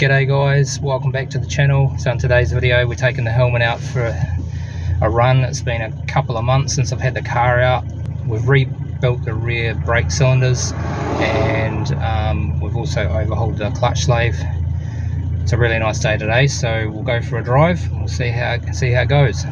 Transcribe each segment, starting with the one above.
G'day guys, welcome back to the channel. So in today's video we're taking the Hillman out for a run. It's been a couple of months since I've had the car out. We've rebuilt the rear brake cylinders and we've also overhauled the clutch sleeve. It's a really nice day today, so we'll go for a drive and we'll see how it goes.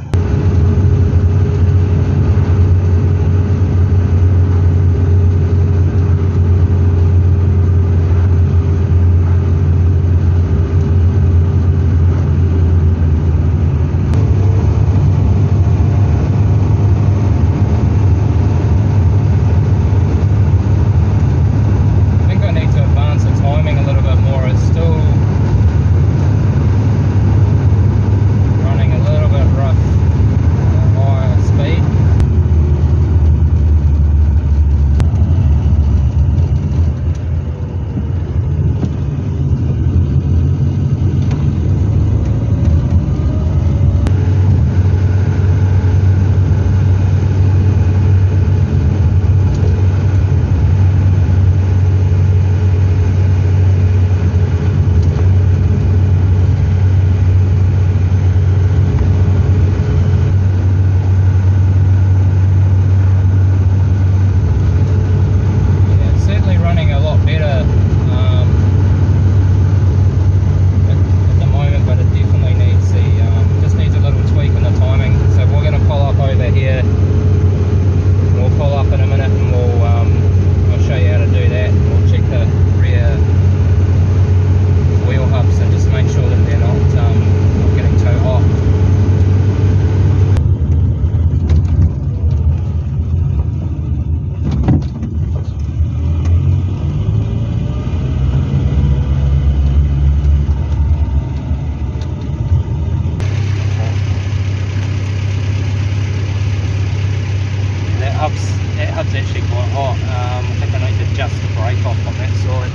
That hub's actually quite hot. I think I need to adjust the brake off on that side.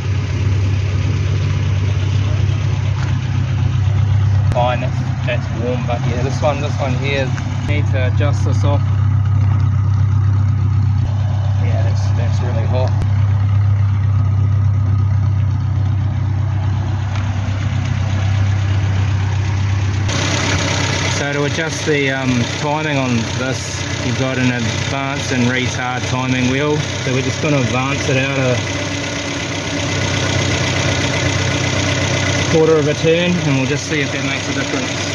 Fine, that's warm, but yeah, this one here, need to adjust this off. Yeah, that's really hot. So to adjust the timing on this, you've got an advance and retard timing wheel. So we're just going to advance it out a quarter of a turn and we'll just see if that makes a difference.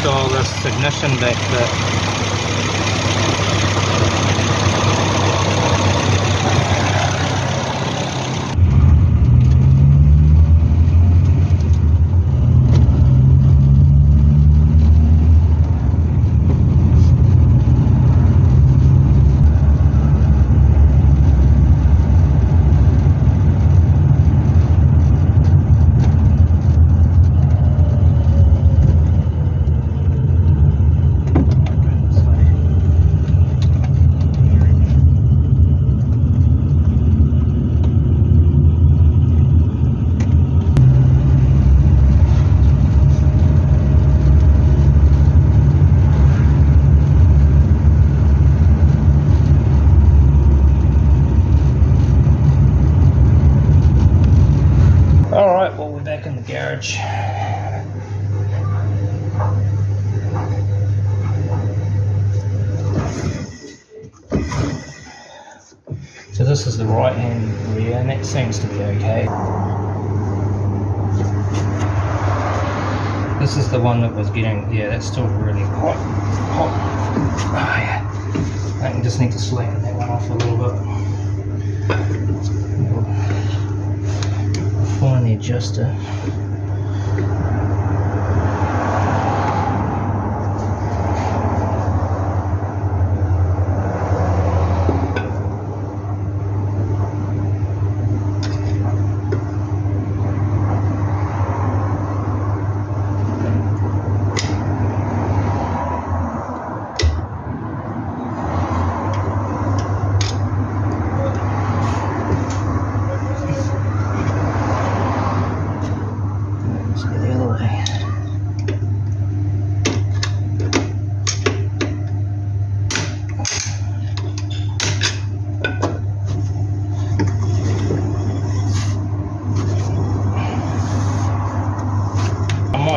Dial this ignition back bit. So this is the right hand rear, and that seems to be okay. This is the one that was getting, yeah, that's still really hot. Oh yeah, I just need to slacken that one off a little bit. Find the adjuster.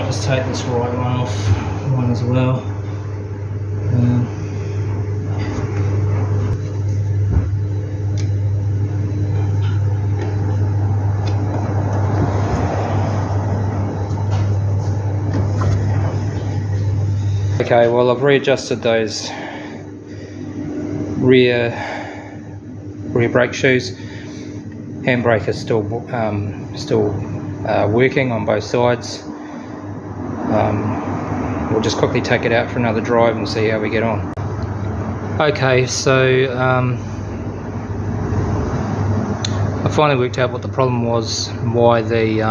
Just take this right one off one as well. Okay, well I've readjusted those rear brake shoes. Handbrake is still working on both sides. We'll just quickly take it out for another drive and see how we get on. Okay, so I finally worked out what the problem was, why the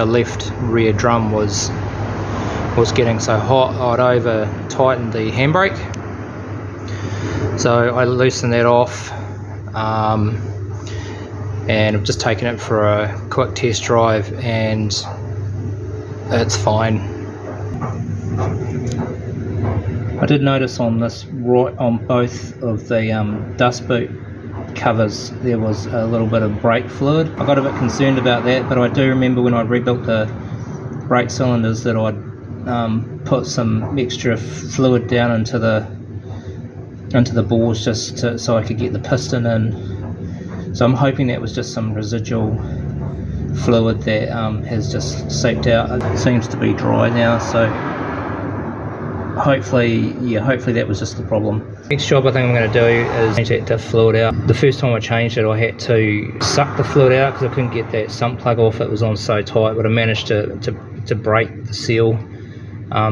left rear drum was getting so hot. I'd over tightened the handbrake, so I loosened that off, and I've just taken it for a quick test drive, and it's fine. I did notice on this on both of the dust boot covers there was a little bit of brake fluid. I got a bit concerned about that, but I do remember when I rebuilt the brake cylinders that I'd put some extra fluid down into the bores just so I could get the piston in. So I'm hoping that was just some residual fluid that has just seeped out. It seems to be dry now, so hopefully that was just the problem. Next job I think I'm going to do is change that diff fluid out. The first time I changed it I had to suck the fluid out because I couldn't get that sump plug off, it was on so tight, but I managed to break the seal.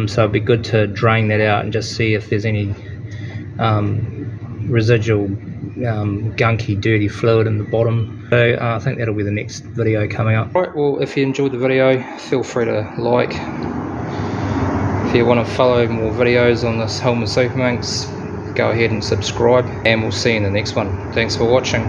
So it'd be good to drain that out and just see if there's any residual gunky dirty fluid in the bottom. So I think that'll be the next video coming up. Right, well if you enjoyed the video feel free to like. If you want to follow more videos on this Hillman Superminx, go ahead and subscribe, and we'll see you in the next one. Thanks for watching.